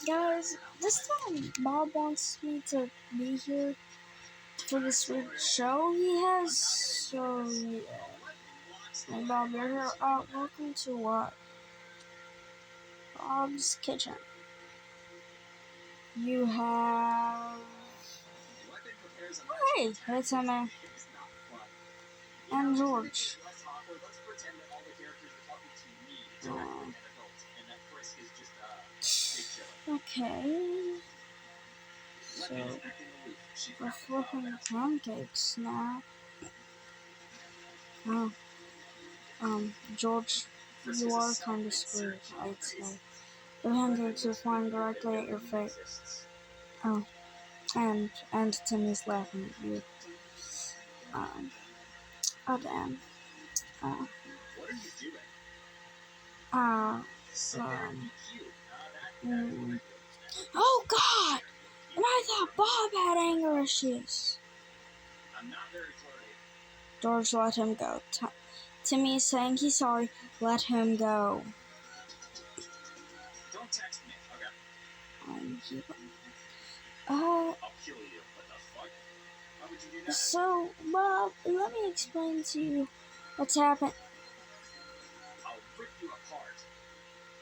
Guys, this time Bob wants me to be here for this week's show he has, so yeah. Hey Bob, you're here. Welcome to what? Bob's Kitchen. You have... Hey, it's Emma. And George. Okay. So, we're flipping pancakes now. Oh. George, you are kind of screwed, I'd say. The pancakes are flying directly at your face. Oh. And Timmy's laughing at you. Oh damn. What are you doing? Oh God! And I thought Bob had anger issues. I'm not very flirty. George, let him go. Timmy is saying he's sorry. Let him go. Don't text me, okay? I'll kill you. What the fuck? Why would you do that? So, Bob, let me explain to you what's happened.